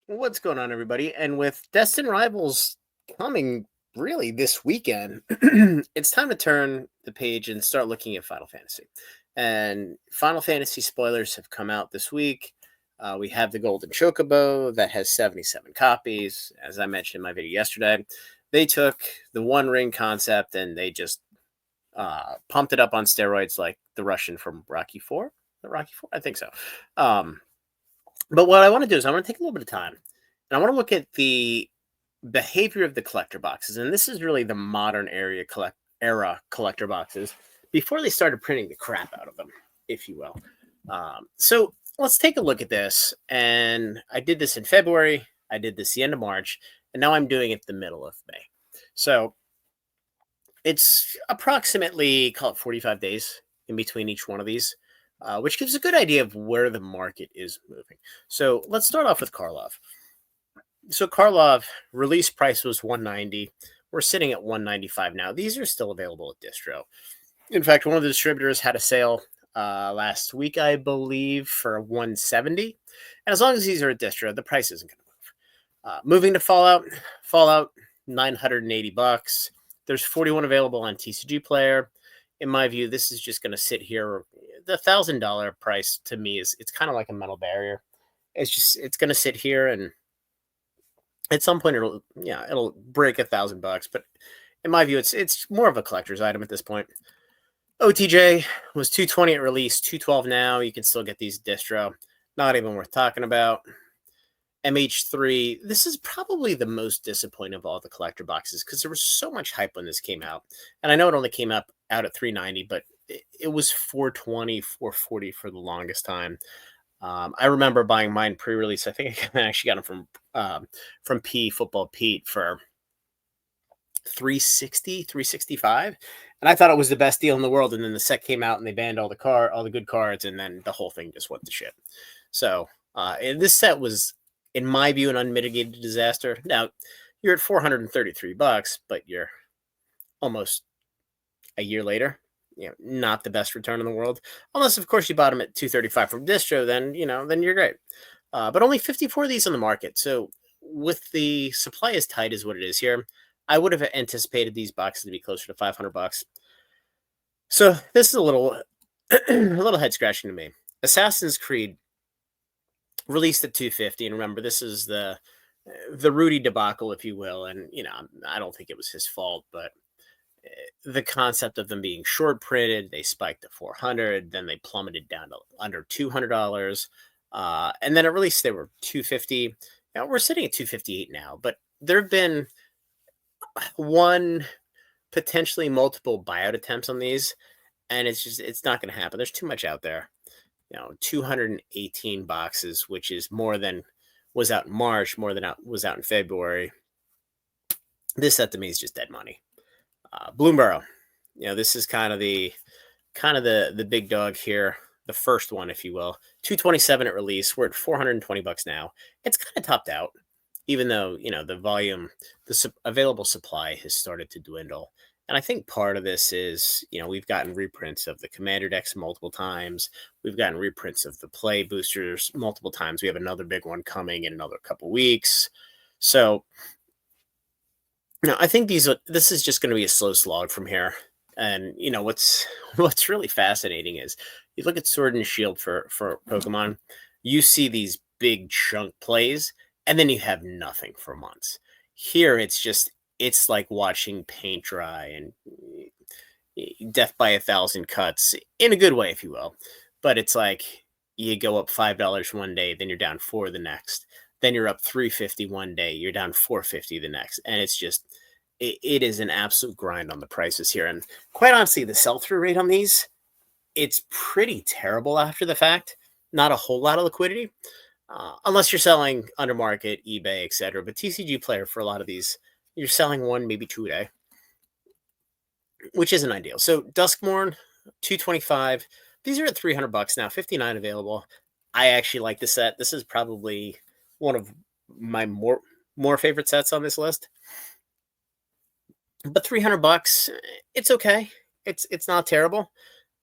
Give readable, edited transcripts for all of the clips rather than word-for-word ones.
What's going on, everybody? And with Destin Rivals coming really this weekend, it's time to turn the page and start looking at Final Fantasy. And Final Fantasy spoilers have come out this week. We have the Golden Chocobo that has 77 copies. As I mentioned in my video yesterday, they took the One Ring concept and they just pumped it up on steroids like the Russian from Rocky 4. Rocky 4? I think so. But what I want to do is I want to take a little bit of time and I want to look at the behavior of the collector boxes. And this is really the modern era collector boxes before they started printing the crap out of them, if you will. So let's take a look at this. And I did this in February. I did this the end of March. And now I'm doing it the middle of May. So it's approximately, call it 45 days in between each one of these. Which gives a good idea of where the market is moving. So let's start off with Karlov. So Karlov release price was 190. We're sitting at 195 now. These are still available at distro. In fact, one of the distributors had a sale last week, I believe, for 170. And as long as these are at distro, the price isn't going to move. Moving to Fallout, 980 bucks. There's 41 available on TCG Player. In my view, this is just going to sit here. The $1,000 price to me it's kind of like a metal barrier. It's going to sit here, and at some point it'll break $1,000. But in my view, it's more of a collector's item at this point. OTJ was 220 at release, 212 now. You can still get these distro. Not even worth talking about. MH3, this is probably the most disappointing of all the collector boxes because there was so much hype when this came out. And I know it only came out at 390, but it was 420, 440 for the longest time. I remember buying mine pre-release. I think I actually got them from Football Pete for 360, 365. And I thought it was the best deal in the world. And then the set came out and they banned all the good cards, and then the whole thing just went to shit. So this set was, in my view, an unmitigated disaster. Now, you're at 433 bucks, but you're almost a year later. Not the best return in the world. Unless, of course, you bought them at 235 from distro, then you're great. But only 54 of these on the market. So with the supply as tight as what it is here, I would have anticipated these boxes to be closer to 500 bucks. So this is a little head scratching to me. Assassin's Creed released at 250, and remember, this is the Rudy debacle, if you will. And I don't think it was his fault, but the concept of them being short printed, they spiked to 400, then they plummeted down to under $200, and then at release they were 250. Now we're sitting at 258 now, but there have been potentially multiple buyout attempts on these, and it's not going to happen. There's too much out there. 218 boxes, which is more than was out in March, more than was out in February. This set to me is just dead money. Bloomburrow, this is kind of the big dog here, the first one, if you will. 227 at release. We're at 420 bucks now. It's kind of topped out, even though the volume, the available supply has started to dwindle. And I think part of this is, we've gotten reprints of the Commander decks multiple times. We've gotten reprints of the play boosters multiple times. We have another big one coming in another couple weeks. So, I think this is just going to be a slow slog from here. And, what's really fascinating is you look at Sword and Shield for Pokemon, you see these big chunk plays, and then you have nothing for months. Here, it's like watching paint dry and death by 1,000 cuts, in a good way, if you will. But it's like you go up $5 one day, then you're down $4 the next. Then you're up $350 one day, you're down $450 the next. And it's just, it is an absolute grind on the prices here. And quite honestly, the sell-through rate on these, it's pretty terrible after the fact. Not a whole lot of liquidity, unless you're selling under market, eBay, etc. But TCG Player, for a lot of these, you're selling one, maybe two a day, which isn't ideal. So Duskmorn, 225. These are at 300 bucks now, 59 available. I actually like the set. This is probably one of my more favorite sets on this list. But 300 bucks, it's okay. It's not terrible.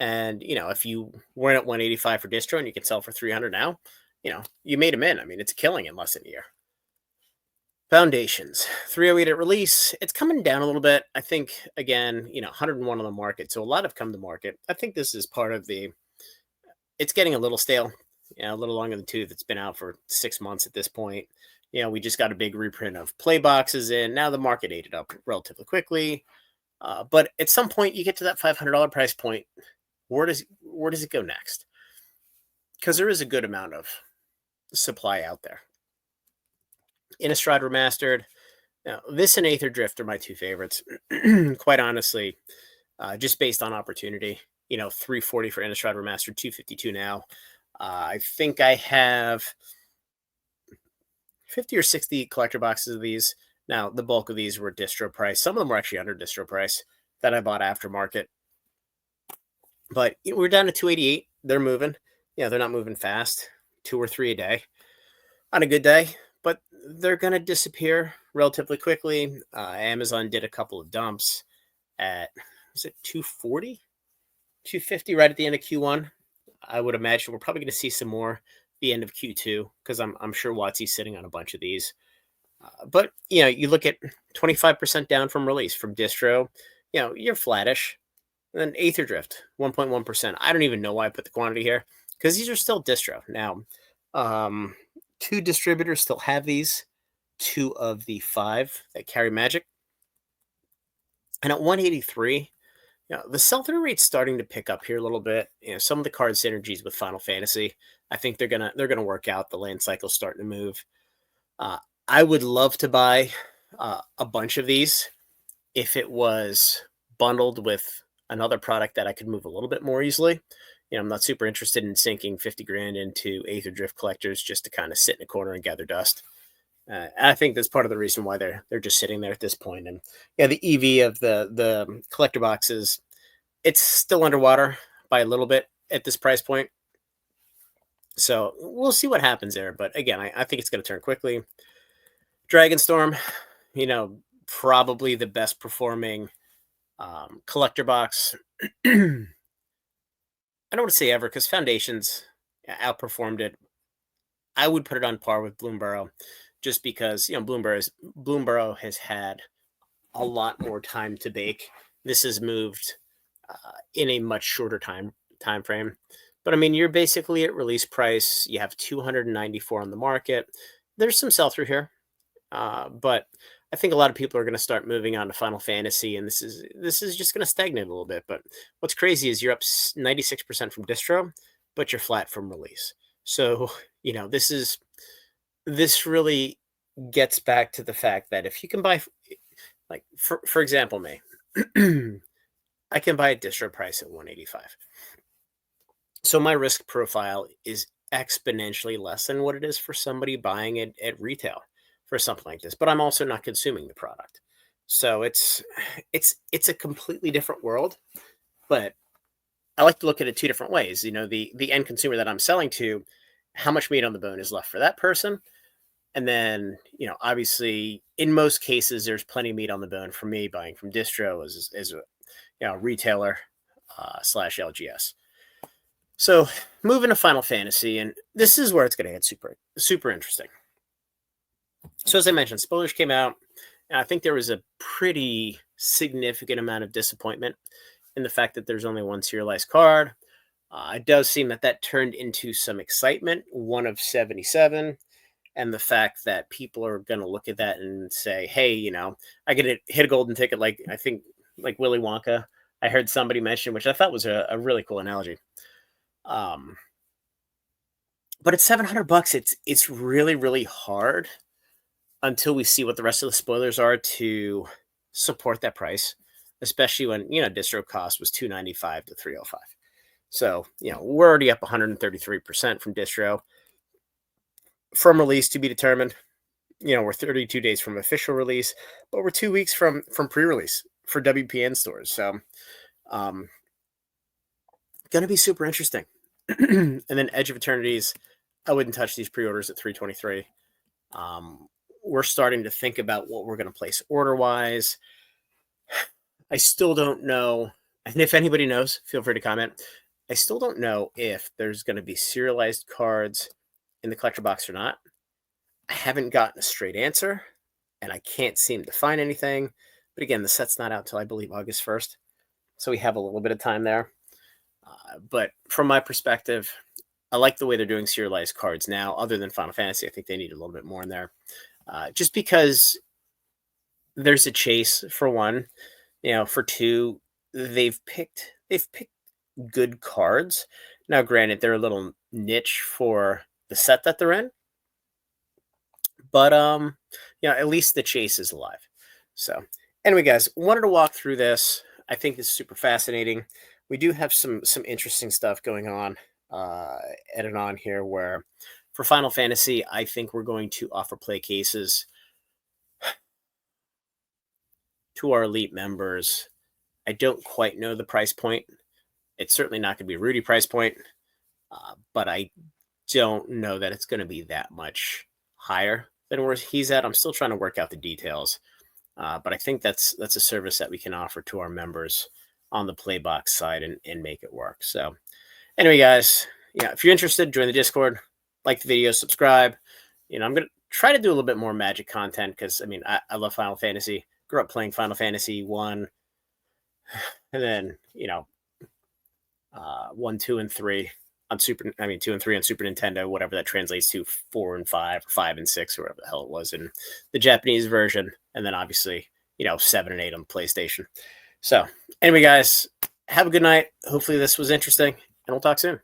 And if you weren't at 185 for distro and you can sell for 300 now, you made them in. I mean, it's killing in less than a year. Foundations, 308 at release. It's coming down a little bit. I think, again, 101 on the market. So a lot have come to market. I think this is part of it's getting a little stale, a little long in the tooth. It's been out for 6 months at this point. We just got a big reprint of play boxes in. Now the market ate it up relatively quickly. But at some point, you get to that $500 price point. Where does it go next? Because there is a good amount of supply out there. Innistrad Remastered. Now, this and Aether Drift are my two favorites. Quite honestly, just based on opportunity. 340 for Innistrad Remastered, 252 now. I think I have 50 or 60 collector boxes of these. Now, the bulk of these were distro price. Some of them were actually under distro price that I bought aftermarket. But we're down to 288. They're moving. They're not moving fast. 2 or 3 a day on a good day. But they're going to disappear relatively quickly. Amazon did a couple of dumps at, was it 240? 250 right at the end of Q1. I would imagine we're probably going to see some more the end of Q2 because I'm sure Watsy's sitting on a bunch of these. But you look at 25% down from release from distro, you're flattish. And then Aether Drift, 1.1%. I don't even know why I put the quantity here because these are still distro. Now, 2 distributors still have these, 2 of the 5 that carry Magic. And at 183, the sell-through rate's starting to pick up here a little bit. Some of the card synergies with Final Fantasy, I think they're gonna work out. The land cycle's starting to move. I would love to buy a bunch of these if it was bundled with another product that I could move a little bit more easily. I'm not super interested in sinking 50 grand into Aether Drift collectors just to kind of sit in a corner and gather dust. I think that's part of the reason why they're just sitting there at this point. And the EV of the collector boxes, it's still underwater by a little bit at this price point. So we'll see what happens there. But again, I think it's going to turn quickly. Dragonstorm, probably the best performing collector box. I don't want to say ever because Foundations outperformed it. I would put it on par with Bloomburrow just because, Bloomburrow has had a lot more time to bake. This has moved in a much shorter time frame. But I mean, you're basically at release price. You have 294 on the market. There's some sell through here, but I think a lot of people are going to start moving on to Final Fantasy, and this is just going to stagnate a little bit. But what's crazy is you're up 96% from distro, but you're flat from release. So this really gets back to the fact that if you can buy, like for example, me, I can buy a distro price at 185. So my risk profile is exponentially less than what it is for somebody buying it at retail for something like this. But I'm also not consuming the product. So it's a completely different world. But I like to look at it 2 different ways. The end consumer that I'm selling to, how much meat on the bone is left for that person. And then, obviously, in most cases, there's plenty of meat on the bone for me buying from distro as a retailer / LGS. So moving to Final Fantasy, and this is where it's going to get super, super interesting. So as I mentioned, spoilers came out, and I think there was a pretty significant amount of disappointment in the fact that there's only one serialized card. It does seem that turned into some excitement, 1 of 77, and the fact that people are going to look at that and say, hey, I could hit a golden ticket like Willy Wonka. I heard somebody mention, which I thought was a really cool analogy. But at $700, it's really, really hard until we see what the rest of the spoilers are to support that price, especially when, distro cost was $295 to $305. So, we're already up 133% from distro. From release to be determined. We're 32 days from official release, but we're 2 weeks from pre-release for WPN stores. So, going to be super interesting. And then Edge of Eternities, I wouldn't touch these pre-orders at 323. We're starting to think about what we're going to place order-wise. I still don't know, and if anybody knows, feel free to comment. I still don't know if there's going to be serialized cards in the collector box or not. I haven't gotten a straight answer. and I can't seem to find anything. But again, the set's not out till I believe August 1st, so we have a little bit of time there. But from my perspective, I like the way they're doing serialized cards now. Other than Final Fantasy, I think they need a little bit more in there, just because there's a chase for one. For two, they've picked good cards. Now, granted, they're a little niche for the set that they're in, but at least the chase is alive. So, anyway, guys, wanted to walk through this. I think this is super fascinating. We do have some interesting stuff going on at and on here. Where for Final Fantasy, I think we're going to offer play cases to our elite members. I don't quite know the price point. It's certainly not going to be a Rudy price point, but I don't know that it's going to be that much higher than where he's at. I'm still trying to work out the details, but I think that's a service that we can offer to our members on the Playbox side and make it work. So anyway, guys, if you're interested, join the Discord, like the video, subscribe. I'm going to try to do a little bit more Magic content because, I love Final Fantasy. Grew up playing Final Fantasy 1, and then, 1, 2, and 3 on 2 and 3 on Super Nintendo, whatever that translates to, 4 and 5, or 5 and 6, or whatever the hell it was in the Japanese version. And then obviously, 7 and 8 on the PlayStation. So anyway, guys, have a good night. Hopefully this was interesting, and we'll talk soon.